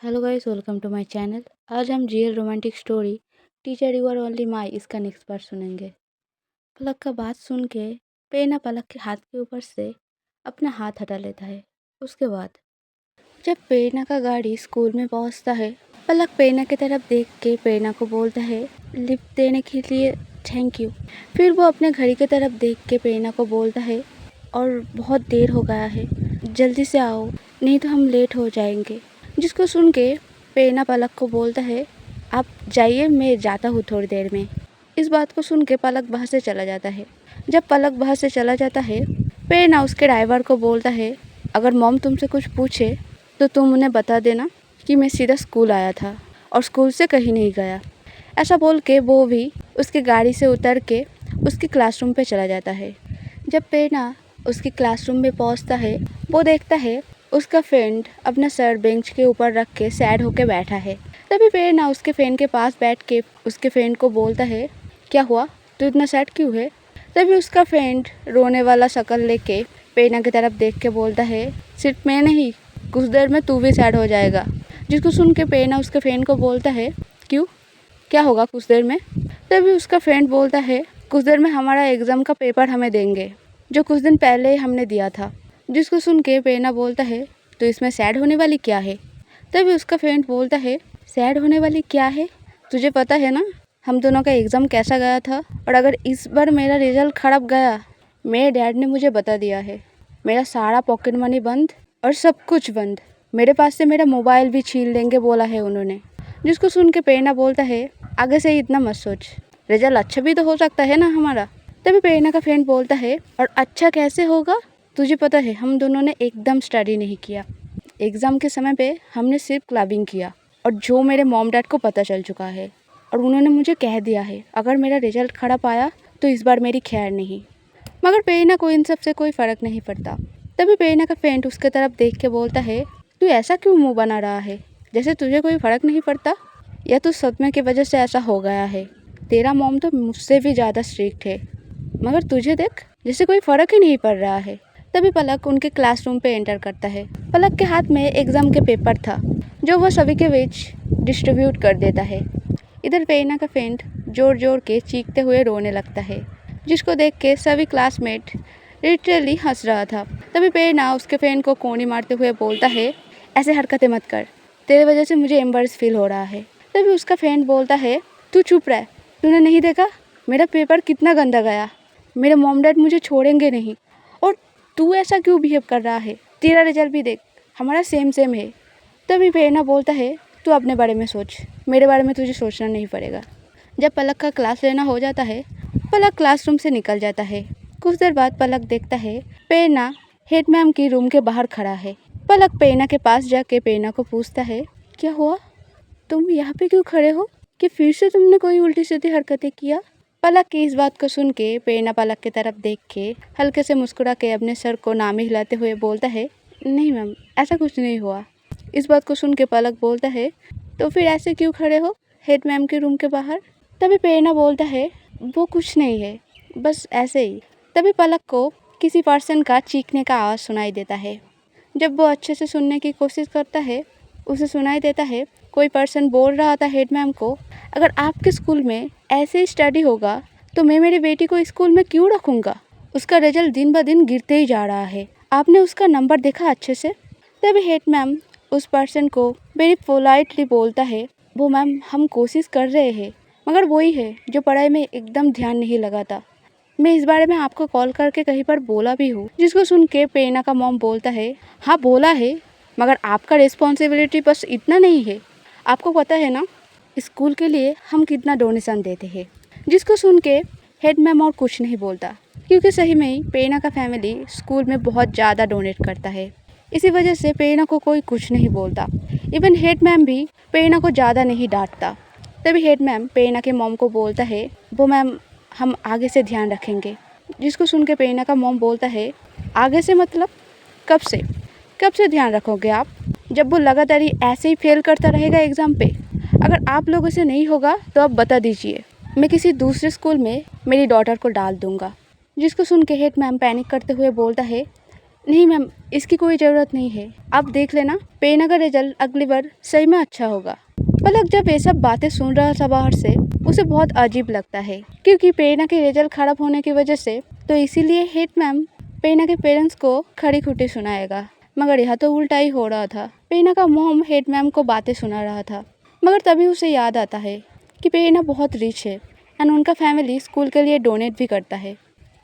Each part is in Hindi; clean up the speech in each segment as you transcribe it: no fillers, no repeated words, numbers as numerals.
Hello guys, welcome to my channel. आज हम real romantic story teacher you are only my इसका नेक्स्ट पार्ट सुनेंगे। पलक का बात सुन के पेना पलक के हाथ के ऊपर से अपना हाथ हटा लेता है। उसके बाद जब पेना का गाड़ी स्कूल में पहुंचता है, पलक पेना की तरफ देख के पेना को बोलता है लिफ्ट देने के लिए थैंक यू। फिर वो अपने घड़ी की तरफ देख के पेना को बोलता है और बहुत देर हो गया है, जल्दी से आओ नहीं तो हम लेट हो जाएंगे। जिसको सुन के पेना पलक को बोलता है आप जाइए, मैं जाता हूँ थोड़ी देर में। इस बात को सुन के पलक वहाँ से चला जाता है। जब पलक वहाँ से चला जाता है, पेना उसके ड्राइवर को बोलता है अगर मॉम तुमसे कुछ पूछे तो तुम उन्हें बता देना कि मैं सीधा स्कूल आया था और स्कूल से कहीं नहीं गया। ऐसा बोल के वो भी उसकी गाड़ी से उतर के उसकी क्लासरूम पे चला जाता है। जब पेना उसकी क्लासरूम में पहुंचता है, वो देखता है उसका फ्रेंड अपना सर बेंच के ऊपर रख के सैड होके बैठा है। तभी पेना उसके फ्रेंड के पास बैठ के उसके फ्रेंड को बोलता है क्या हुआ, तू इतना सैड क्यों है। तभी उसका फ्रेंड रोने वाला शक्ल लेके पेना की तरफ देख के बोलता है सिर्फ मैं नहीं, कुछ देर में तू भी सैड हो जाएगा। जिसको सुन के पेना उसके फ्रेंड को बोलता है क्यों, क्या होगा कुछ देर में। तभी उसका फ्रेंड बोलता है कुछ देर में हमारा एग्ज़ाम का पेपर हमें देंगे, जो कुछ दिन पहले ही हमने दिया था। जिसको सुन के पेना बोलता है तो इसमें सैड होने वाली क्या है। तभी उसका फ्रेंड बोलता है सैड होने वाली क्या है, तुझे पता है ना हम दोनों का एग्ज़ाम कैसा गया था, और अगर इस बार मेरा रिजल्ट ख़राब गया, मेरे डैड ने मुझे बता दिया है, मेरा सारा पॉकेट मनी बंद और सब कुछ बंद, मेरे पास से मेरा मोबाइल भी छीन लेंगे बोला है उन्होंने। जिसको सुन के पेना बोलता है आगे से इतना मत सोच, रिजल्ट अच्छा भी तो हो सकता है ना हमारा। तभी पेना का फ्रेंड बोलता है और अच्छा कैसे होगा, तुझे पता है हम दोनों ने एकदम स्टडी नहीं किया, एग्ज़ाम के समय पे हमने सिर्फ क्लबिंग किया, और जो मेरे मॉम डैड को पता चल चुका है और उन्होंने मुझे कह दिया है अगर मेरा रिजल्ट ख़राब आया तो इस बार मेरी खैर नहीं। मगर पेना को इन सब से कोई फ़र्क नहीं पड़ता। तभी पेना का फ्रेंड उसके तरफ देख के बोलता है तू ऐसा क्यों मुँह बना रहा है, जैसे तुझे कोई फ़र्क नहीं पड़ता, या तू सदमे की वजह से ऐसा हो गया है। तेरा मॉम तो मुझसे भी ज़्यादा स्ट्रिक्ट है, मगर तुझे देख जैसे कोई फ़र्क ही नहीं पड़ रहा है। तभी पलक उनके क्लासरूम पे एंटर करता है। पलक के हाथ में एग्ज़ाम के पेपर था जो वो सभी के बीच डिस्ट्रीब्यूट कर देता है। इधर पेना का फ्रेंड जोर जोर के चीखते हुए रोने लगता है, जिसको देख के सभी क्लासमेट लिटरली हंस रहा था। तभी पेना उसके फ्रेंड को कोनी मारते हुए बोलता है ऐसे हरकतें मत कर, तेरे वजह से मुझे एम्बैरेस फील हो रहा है। तभी उसका फ्रेंड बोलता है तू चुप रह, तूने नहीं देखा मेरा पेपर कितना गंदा गया, मेरे मॉम डैड मुझे छोड़ेंगे नहीं, और तू ऐसा क्यों बिहेव कर रहा है, तेरा रिजल्ट भी देख हमारा सेम सेम है। तभी पेना बोलता है तू अपने बारे में सोच, मेरे बारे में तुझे सोचना नहीं पड़ेगा। जब पलक का क्लास लेना हो जाता है, पलक क्लासरूम से निकल जाता है। कुछ देर बाद पलक देखता है पेना हेड मैम की रूम के बाहर खड़ा है। पलक पेना के पास जाके पेना को पूछता है क्या हुआ, तुम यहाँ पे क्यों खड़े हो, कि फिर से तुमने कोई उल्टी सीधी हरकतें किया। पलक की इस बात को सुन के पेना पलक की तरफ देख के हल्के से मुस्कुरा के अपने सर को नामी हिलाते हुए बोलता है नहीं मैम, ऐसा कुछ नहीं हुआ। इस बात को सुन के पलक बोलता है तो फिर ऐसे क्यों खड़े हो हेड मैम के रूम के बाहर। तभी पेना बोलता है वो कुछ नहीं है, बस ऐसे ही। तभी पलक को किसी पर्सन का चीखने का आवाज़ सुनाई देता है। जब वो अच्छे से सुनने की कोशिश करता है, उसे सुनाई देता है कोई पर्सन बोल रहा था हेड मैम को अगर आपके स्कूल में ऐसे ही स्टडी होगा तो मैं मेरी बेटी को स्कूल में क्यों रखूँगा, उसका रिजल्ट दिन ब दिन गिरते ही जा रहा है, आपने उसका नंबर देखा अच्छे से। तभी हेड मैम उस पर्सन को वेरी पोलाइटली बोलता है वो मैम हम कोशिश कर रहे हैं, मगर वही है जो पढ़ाई में एकदम ध्यान नहीं लगाता, मैं इस बारे में आपको कॉल करके कहीं पर बोला भी हूँ। जिसको सुन के पेना का मॉम बोलता है हाँ बोला है, मगर आपका रिस्पॉन्सिबिलिटी बस इतना नहीं है, आपको पता है ना स्कूल के लिए हम कितना डोनेशन देते हैं। जिसको सुन के हेड मैम और कुछ नहीं बोलता, क्योंकि सही में ही पेना का फैमिली स्कूल में बहुत ज़्यादा डोनेट करता है, इसी वजह से पेना को कोई कुछ नहीं बोलता। इवन हेड मैम भी पेना को ज़्यादा नहीं डांटता। तभी हेड मैम पेना के मॉम को बोलता है वो मैम हम आगे से ध्यान रखेंगे। जिसको सुन के पेना का मॉम बोलता है आगे से मतलब कब से ध्यान रखोगे आप, जब वो लगातार ही ऐसे ही फेल करता रहेगा एग्ज़ाम पे, अगर आप लोगों से नहीं होगा तो आप बता दीजिए, मैं किसी दूसरे स्कूल में मेरी डॉटर को डाल दूँगा। जिसको सुन के हेड मैम पैनिक करते हुए बोलता है नहीं मैम, इसकी कोई ज़रूरत नहीं है, आप देख लेना, पेना का रिजल्ट अगली बार सही में अच्छा होगा। पलक जब ये सब बातें सुन रहा था बाहर से, उसे बहुत अजीब लगता है, क्योंकि पेना के रिजल्ट खराब होने की वजह से तो इसीलिए हेड मैम पेना के पेरेंट्स को खरी खुटी सुनाएगा। मगर यह तो उल्टा ही हो रहा था। पेना का मॉम हेड मैम को बातें सुना रहा था, मगर तभी उसे याद आता है कि पेना बहुत रिच है एंड उनका फैमिली स्कूल के लिए डोनेट भी करता है।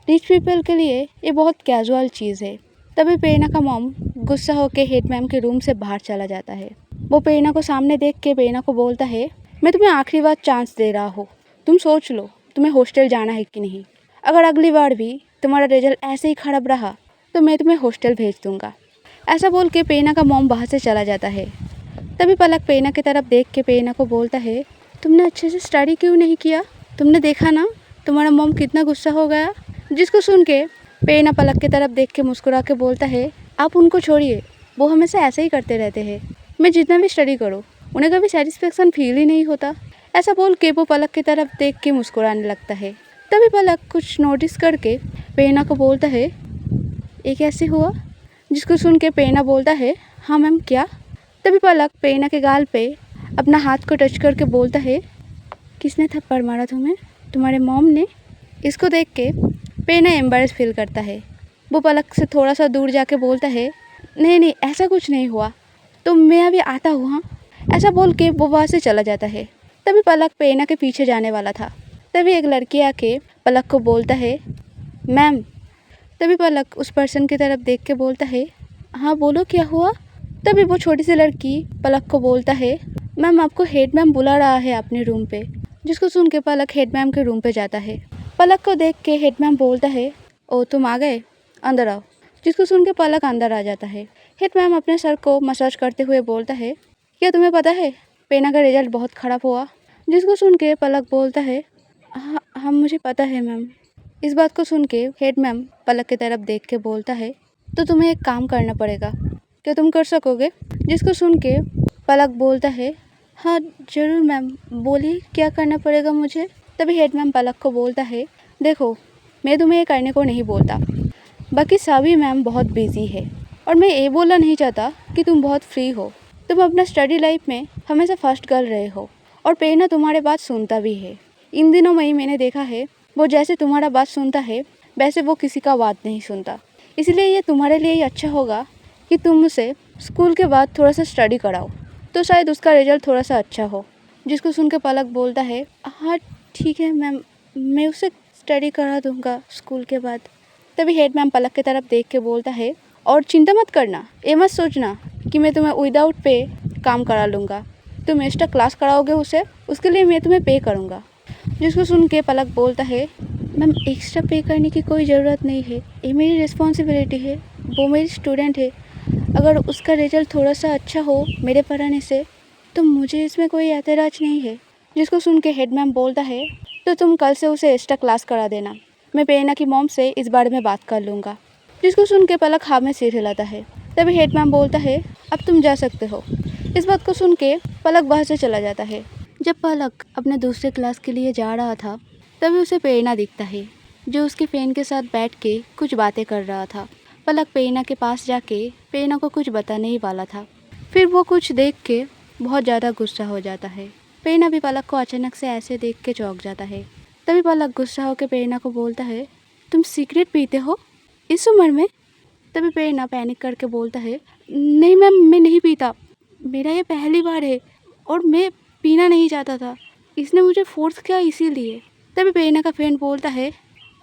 रिच पीपल के लिए ये बहुत कैजुअल चीज़ है। तभी पेना का मॉम गुस्सा होकर हेड मैम के रूम से बाहर चला जाता है। वो पेना को सामने देख के पेना को बोलता है, मैं तुम्हें आखिरी बार चांस दे रहा हूँ, तुम सोच लो तुम्हें हॉस्टल जाना है कि नहीं। अगर अगली बार भी तुम्हारा रिजल्ट ऐसे ही खराब रहा तो मैं तुम्हें हॉस्टल भेज दूँगा। ऐसा बोल के पेना का मॉम बाहर से चला जाता है। तभी पलक पेना की तरफ देख के पेना को बोलता है, तुमने अच्छे से स्टडी क्यों नहीं किया? तुमने देखा ना तुम्हारा मॉम कितना गुस्सा हो गया। जिसको सुन के पेना पलक की तरफ देख के मुस्कुरा के बोलता है, आप उनको छोड़िए, वो हमेशा ऐसे ही करते रहते हैं। मैं जितना भी स्टडी करूँ उन्हें कभी सेटिस्फेक्शन फील ही नहीं होता। ऐसा बोल के वो पलक की तरफ देख के मुस्कुराने लगता है। तभी पलक कुछ नोटिस करके पेना को बोलता है, ये कैसे हुआ? जिसको सुन के पेना बोलता है, हाँ मैम क्या? तभी पलक पेना के गाल पे अपना हाथ को टच करके बोलता है, किसने थप्पड़ मारा तुम्हें? तुम्हारे मॉम ने? इसको देख के पेना एम्बैरेस फील करता है। वो पलक से थोड़ा सा दूर जाके बोलता है, नहीं नहीं ऐसा कुछ नहीं हुआ, तो मैं अभी आता हूँ। हाँ, ऐसा बोल के वो वहाँ से चला जाता है। तभी पलक पेना के पीछे जाने वाला था। तभी एक लड़की आके पलक को बोलता है, मैम। तभी पलक उस पर्सन की तरफ देख के बोलता है, हाँ बोलो क्या हुआ? तभी वो छोटी सी लड़की पलक को बोलता है, मैम आपको हेड मैम बुला रहा है अपने रूम पे। जिसको सुन के पलक हेड मैम के रूम पे जाता है। पलक को देख के हेड मैम बोलता है, ओ तुम आ गए, अंदर आओ। जिसको सुन के पलक अंदर आ जाता है। हेड मैम अपने सर को मसाज करते हुए बोलता है, क्या तुम्हें पता है पेना का रिजल्ट बहुत ख़राब हुआ? जिसको सुन के पलक बोलता है, हाँ मुझे पता है मैम। इस बात को सुन के हेड मैम पलक की तरफ देख के बोलता है, तो तुम्हें एक काम करना पड़ेगा, क्या तुम कर सकोगे? जिसको सुन के पलक बोलता है, हाँ ज़रूर मैम, बोलिए क्या करना पड़ेगा मुझे। तभी हेड मैम पलक को बोलता है, देखो मैं तुम्हें ये करने को नहीं बोलता, बाकी सभी मैम बहुत बिजी है और मैं ये बोलना नहीं चाहता कि तुम बहुत फ्री हो। तुम अपना स्टडी लाइफ में हमेशा फर्स्ट गर्ल रहे हो और पेना तुम्हारे बात सुनता भी है। इन दिनों में ही मैंने देखा है, वो जैसे तुम्हारा बात सुनता है वैसे वो किसी का बात नहीं सुनता। इसलिए ये तुम्हारे लिए ही अच्छा होगा कि तुम उसे स्कूल के बाद थोड़ा सा स्टडी कराओ, तो शायद उसका रिजल्ट थोड़ा सा अच्छा हो। जिसको सुन के पलक बोलता है, हाँ ठीक है मैम, मैं उसे स्टडी करा दूँगा स्कूल के बाद। तभी हेड मैम पलक की तरफ देख के बोलता है, और चिंता मत करना, ये मत सोचना कि मैं तुम्हें विदाउट पे काम करा लूँगा। तुम एक्स्ट्रा क्लास कराओगे उसे, उसके लिए मैं तुम्हें पे करूँगा। जिसको सुन के पलक बोलता है, मैम एक्स्ट्रा पे करने की कोई ज़रूरत नहीं है, ये मेरी रिस्पॉन्सिबिलिटी है, वो मेरी स्टूडेंट है। अगर उसका रिजल्ट थोड़ा सा अच्छा हो मेरे पढ़ाने से तो मुझे इसमें कोई एतराज़ नहीं है। जिसको सुन के हेड मैम बोलता है, तो तुम कल से उसे एक्स्ट्रा क्लास करा देना, मैं पेना की मॉम से इस बारे में बात कर लूँगा। जिसको सुन के पलक हाँ में सिर हिलाता है। तभी हेड मैम बोलता है, अब तुम जा सकते हो। इस बात को सुन के पलक बाहर से चला जाता है। जब पलक अपने दूसरे क्लास के लिए जा रहा था तभी उसे पेना दिखता है, जो उसके फ्रेंड के साथ बैठ के कुछ बातें कर रहा था। पलक पेना के पास जाके पेना को कुछ बताने ही वाला था, फिर वो कुछ देख के बहुत ज़्यादा गुस्सा हो जाता है। पेना भी पलक को अचानक से ऐसे देख के चौंक जाता है। तभी पलक गुस्सा होकर पेना को बोलता है, तुम सिगरेट पीते हो इस उम्र में? तभी पेना पैनिक करके बोलता है, नहीं मैम मैं नहीं पीता, मेरा ये पहली बार है और मैं पीना नहीं चाहता था, इसने मुझे फोर्स किया इसीलिए। तभी पेना का फ्रेंड बोलता है,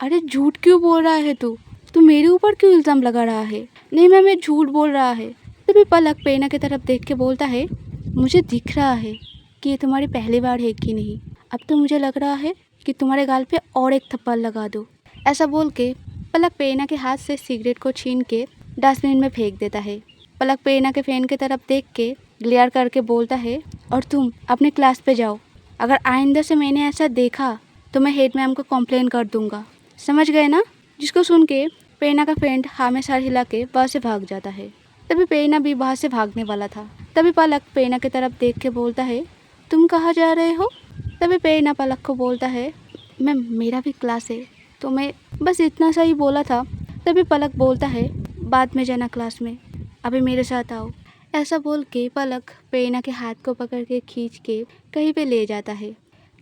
अरे झूठ क्यों बोल रहा है तू मेरे ऊपर क्यों इल्ज़ाम लगा रहा है? नहीं मैम मैं झूठ बोल रहा है। तभी पलक पेना की तरफ देख के बोलता है, मुझे दिख रहा है कि ये तुम्हारी पहली बार है कि नहीं, अब तो मुझे लग रहा है कि तुम्हारे गाल पे और एक थप्पड़ लगा दो। ऐसा बोल के पलक पेना के हाथ से सिगरेट को छीन के डस्टबिन में फेंक देता है। पलक पेना के फ्रेंड की तरफ देख के ग्लेयर करके बोलता है, और तुम अपने क्लास पे जाओ, अगर आइंदा से मैंने ऐसा देखा तो मैं हेड मैम को कंप्लेन कर दूंगा, समझ गए ना? जिसको सुन के पेना का फ्रेंड हाँ में सर हिला के वहाँ से भाग जाता है। तभी पेना भी वहाँ से भागने वाला था। तभी पलक पेना की तरफ देख के बोलता है, तुम कहाँ जा रहे हो? तभी पेना पलक को बोलता है, मैम मेरा भी क्लास है, तो मैं बस इतना सा ही बोला था। तभी पलक बोलता है, बाद में जाना क्लास में, अभी मेरे साथ आओ। ऐसा बोल के पलक प्रेरणा के हाथ को पकड़ के खींच के कहीं पे ले जाता है।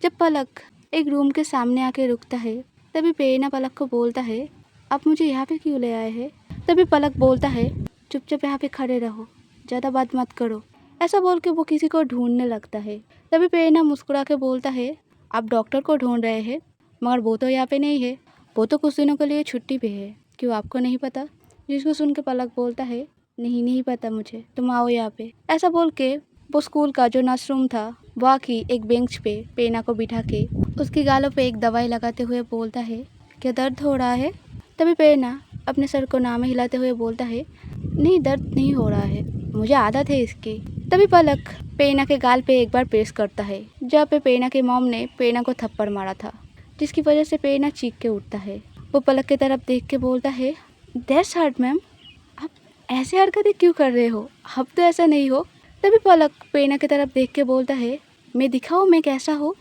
जब पलक एक रूम के सामने आके रुकता है, तभी प्रेरणा पलक को बोलता है, आप मुझे यहाँ पे क्यों ले आए हैं? तभी पलक बोलता है, चुपचाप यहाँ पे खड़े रहो, ज़्यादा बात मत करो। ऐसा बोल के वो किसी को ढूंढने लगता है। तभी प्रेरणा मुस्कुरा के बोलता है, आप डॉक्टर को ढूंढ रहे हैं, मगर वो तो यहाँ पे नहीं है, वो तो कुछ दिनों के लिए छुट्टी पे है, क्यों आपको नहीं पता? जिसको सुन के पलक बोलता है, नहीं पता मुझे, तुम आओ यहाँ पे। ऐसा बोल के वो स्कूल का जो नर्सरूम था वहाँ की एक बेंच पे प्रेरणा को बिठा के उसकी गालों पे एक दवाई लगाते हुए बोलता है, क्या दर्द हो रहा है? तभी प्रेरणा अपने सर को ना में हिलाते हुए बोलता है, नहीं दर्द नहीं हो रहा है, मुझे आदत है इसकी। तभी पलक प्रेरणा के गाल पे एक बार प्रेस करता है, जहाँ पे प्रेरणा के मॉम ने प्रेरणा को थप्पड़ मारा था, जिसकी वजह से प्रेरणा चीख के उठता है। वो पलक की तरफ देख के बोलता है, दैट्स हार्ड मैम, आप ऐसे हरकतें क्यों कर रहे हो? अब तो ऐसा नहीं हो। तभी पलक प्रेरणा की तरफ देख के बोलता है, मैं दिखाऊँ मैं कैसा हो?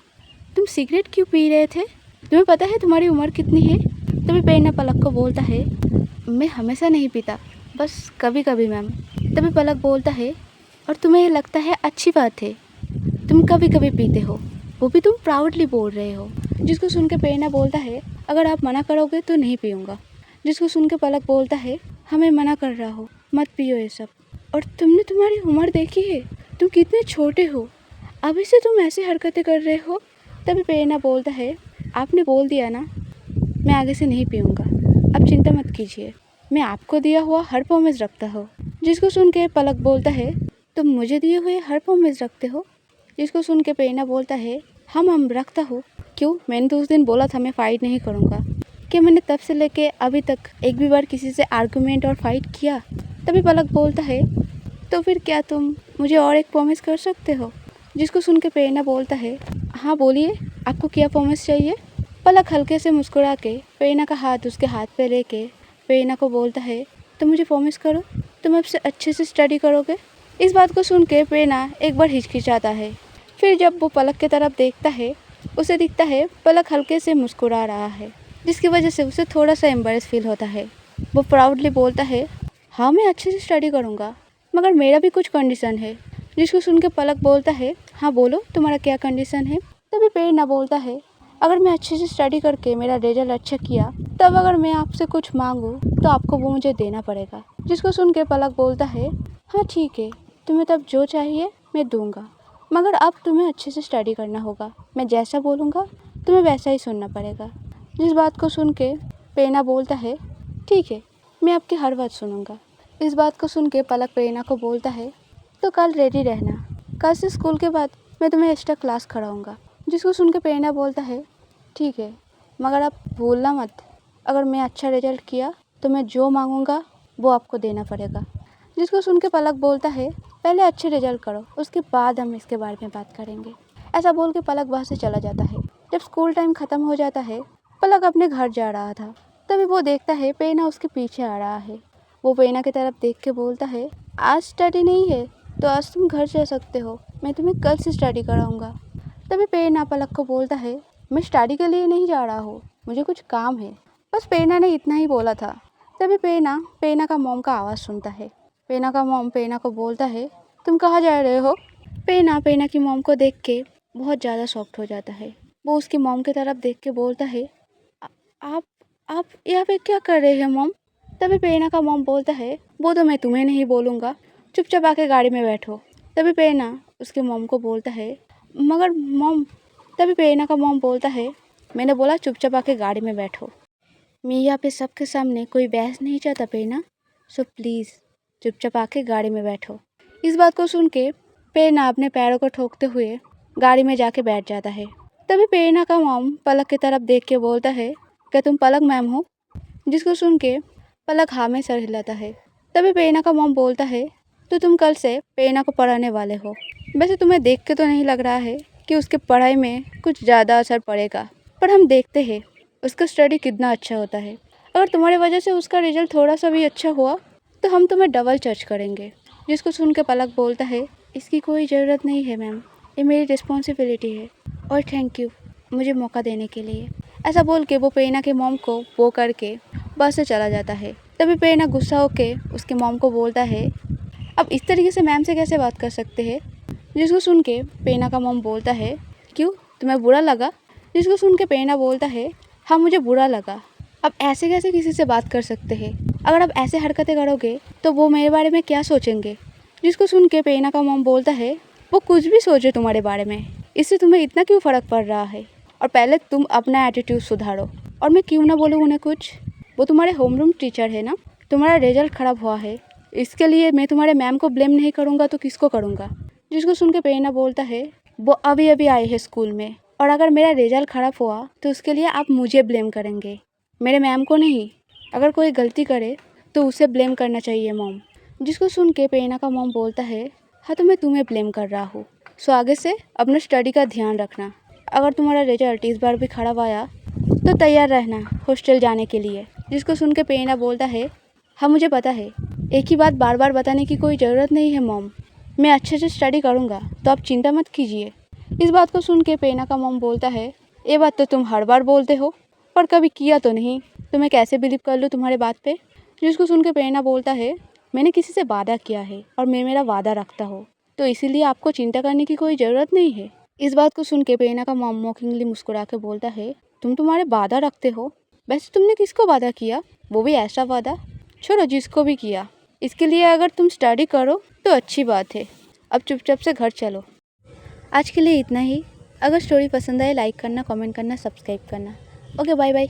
तुम सिगरेट क्यों पी रहे थे? तुम्हें पता है तुम्हारी उम्र कितनी है? तभी प्रेरणा पलक को बोलता है, मैं हमेशा नहीं पीता, बस कभी कभी मैम। तभी पलक बोलता है, और तुम्हें ये लगता है अच्छी बात है, तुम कभी कभी पीते हो, वो भी तुम प्राउडली बोल रहे हो। जिसको सुन के प्रेरणा बोलता है, अगर आप मना करोगे तो नहीं पीऊँगा। जिसको सुन के पलक बोलता है, हमें मना कर रहा हो, मत पियो ये सब। और तुमने तुम्हारी उम्र देखी है, तुम कितने छोटे हो, अभी से तुम ऐसी हरकतें कर रहे हो। तभी प्रेरणा बोलता है, आपने बोल दिया ना, मैं आगे से नहीं पीऊँगा, अब चिंता मत कीजिए, मैं आपको दिया हुआ हर प्रॉमिस रखता हूँ। जिसको सुन के पलक बोलता है, तुम मुझे दिए हुए हर प्रॉमिस रखते हो? जिसको सुन के प्रेरणा बोलता है, हम रखता हूँ। क्यों? मैंने तो उस दिन बोला था मैं फ़ाइट नहीं करूँगा। क्या मैंने तब से लेके अभी तक एक भी बार किसी से आर्गूमेंट और फाइट किया? तभी पलक बोलता है, तो फिर क्या तुम मुझे और एक प्रॉमिस कर सकते हो? जिसको सुन के प्रेरणा बोलता है, हाँ बोलिए, आपको क्या प्रॉमिस चाहिए? पलक हल्के से मुस्कुरा के प्रेरणा का हाथ उसके हाथ पे लेके प्रेरणा को बोलता है, तो मुझे प्रॉमिस करो, तुम अब से अच्छे से स्टडी करोगे। इस बात को सुन के प्रेरणा एक बार हिचकिचाता है। फिर जब वो पलक की तरफ देखता है, उसे दिखता है पलक हल्के से मुस्कुरा रहा है, जिसकी वजह से उसे थोड़ा सा एम्बैरेस फील होता है। वो प्राउडली बोलता है, हाँ मैं अच्छे से स्टडी करूँगा, मगर मेरा भी कुछ कंडीशन है। जिसको सुन के पलक बोलता है, हाँ बोलो तुम्हारा क्या कंडीशन है? तभी प्रेरणा बोलता है, अगर मैं अच्छे से स्टडी करके मेरा रिजल्ट अच्छा किया, तब अगर मैं आपसे कुछ मांगूँ तो आपको वो मुझे देना पड़ेगा। जिसको सुन के पलक बोलता है, हाँ ठीक है, तुम्हें तब जो चाहिए मैं दूंगा, मगर अब तुम्हें अच्छे से स्टडी करना होगा, मैं जैसा बोलूँगा तुम्हें वैसा ही सुनना पड़ेगा। जिस बात को सुन के प्रेरणा बोलता है, ठीक है, मैं आपकी हर बात सुनूंगा। इस बात को सुन के पलक प्रेरणा को बोलता है, तो कल रेडी रहना, कल से स्कूल के बाद मैं तुम्हें एक्स्ट्रा क्लास कराऊंगा। जिसको सुन के प्रेरणा बोलता है, ठीक है, मगर आप भूलना मत, अगर मैं अच्छा रिजल्ट किया तो मैं जो मांगूंगा वो आपको देना पड़ेगा। जिसको सुन के पलक बोलता है, पहले अच्छे रिजल्ट करो, उसके बाद हम इसके बारे में बात करेंगे। ऐसा बोल के पलक वहाँ से चला जाता है। जब स्कूल टाइम ख़त्म हो जाता है, पलक अपने घर जा रहा था, तभी वो देखता है प्रेरणा उसके पीछे आ रहा है। वो प्रेरणा की तरफ देख के बोलता है, आज स्टडी नहीं है तो आज तुम घर जा सकते हो, मैं तुम्हें कल से स्टडी कराऊंगा। तभी प्रेरणा पलक को बोलता है, मैं स्टडी के लिए नहीं जा रहा हूँ, मुझे कुछ काम है। बस प्रेरणा ने इतना ही बोला था। तभी प्रेरणा का मॉम का आवाज़ सुनता है। प्रेरणा का मॉम प्रेरणा को बोलता है, तुम कहाँ जा रहे हो? प्रेरणा की मॉम को देख के बहुत ज़्यादा शॉक्ड हो जाता है। वो उसकी मॉम की तरफ देख के बोलता है, आप आप यहाँ पे क्या कर रहे हैं मॉम? तभी प्रेरणा का मॉम बोलता है, वो तो मैं तुम्हें नहीं बोलूँगा, चुपचाप आके गाड़ी में बैठो। तभी प्रेरणा उसके मॉम को बोलता है, मगर मॉम। तभी प्रेरणा का मॉम बोलता है, मैंने बोला चुपचाप आके गाड़ी में बैठो। मैं यहाँ पे सबके सामने कोई बहस नहीं चाहता प्रेरणा, सो प्लीज़ चुपचाप आके गाड़ी में बैठो। इस बात को सुन के प्रेरणा अपने पैरों को ठोकते हुए गाड़ी में जाके बैठ जाता है। तभी प्रेरणा का मॉम पलक की तरफ देख के बोलता है, क्या तुम पलक मैम हो? जिसको सुन के पलक हाँ में सर हिलाता है। तभी प्रेरणा का मॉम बोलता है, तो तुम कल से प्रेरणा को पढ़ाने वाले हो। वैसे तुम्हें देख के तो नहीं लग रहा है कि उसके पढ़ाई में कुछ ज़्यादा असर पड़ेगा, पर हम देखते हैं उसका स्टडी कितना अच्छा होता है। अगर तुम्हारी वजह से उसका रिजल्ट थोड़ा सा भी अच्छा हुआ तो हम तुम्हें डबल चार्ज करेंगे। जिसको सुन के पलक बोलता है, इसकी कोई ज़रूरत नहीं है मैम, ये मेरी रिस्पॉन्सिबिलिटी है, और थैंक यू मुझे मौका देने के लिए। ऐसा बोल के वो प्रेरणा के मॉम को वो करके बस से चला जाता है। तभी पेना गुस्सा होके उसके मॉम को बोलता है, अब इस तरीके से मैम से कैसे बात कर सकते हैं। जिसको सुन के पेना का मॉम बोलता है, क्यों, तुम्हें बुरा लगा। जिसको सुन के पेना बोलता है, हाँ मुझे बुरा लगा। अब ऐसे कैसे किसी से बात कर सकते हैं, अगर आप ऐसे हरकतें करोगे तो वो मेरे बारे में क्या सोचेंगे। जिसको सुन के पेना का मॉम बोलता है, वो कुछ भी सोचे तुम्हारे बारे में, इससे तुम्हें इतना क्यों फ़र्क पड़ रहा है, और पहले तुम अपना एटीट्यूड सुधारो। और मैं क्यों ना बोलूँ उन्हें कुछ, वो तुम्हारे होमरूम टीचर है ना। तुम्हारा रिजल्ट ख़राब हुआ है, इसके लिए मैं तुम्हारे मैम को ब्लेम नहीं करूँगा तो किसको करूँगा। जिसको सुन के पेना बोलता है, वो अभी अभी आए हैं स्कूल में, और अगर मेरा रिजल्ट ख़राब हुआ तो उसके लिए आप मुझे ब्लेम करेंगे, मेरे मैम को नहीं। अगर कोई गलती करे तो उसे ब्लेम करना चाहिए मॉम। जिसको सुन के पेना का मॉम बोलता है, हाँ तो मैं तुम्हें ब्लेम कर रहा हूँ, सो आगे से अपना स्टडी का ध्यान रखना। अगर तुम्हारा रिजल्ट इस बार भी ख़राब आया तो तैयार रहना हॉस्टल जाने के लिए। जिसको सुन के पेना बोलता है, हाँ मुझे पता है, एक ही बात बार बार बताने की कोई ज़रूरत नहीं है मॉम, मैं अच्छे से स्टडी करूँगा तो आप चिंता मत कीजिए। इस बात को सुन के पेना का मॉम बोलता है, ये बात तो तुम हर बार बोलते हो पर कभी किया तो नहीं, तो मैं कैसे बिलीव कर लूँ तुम्हारे बात पे। जिसको सुन के पेना बोलता है, मैंने किसी से वादा किया है और मैं मेरा वादा रखता हूँ, तो इसीलिए आपको चिंता करने की कोई ज़रूरत नहीं है। इस बात को सुन के पेना का मॉम मॉकिंगली मुस्कुरा के बोलता है, तुम तुम्हारे वादा रखते हो, वैसे तुमने किसको वादा किया, वो भी ऐसा वादा। छोड़ो जिसको भी किया, इसके लिए अगर तुम स्टडी करो तो अच्छी बात है, अब चुपचाप से घर चलो। आज के लिए इतना ही। अगर स्टोरी पसंद आए लाइक करना, कमेंट करना, सब्सक्राइब करना। Okay bye bye.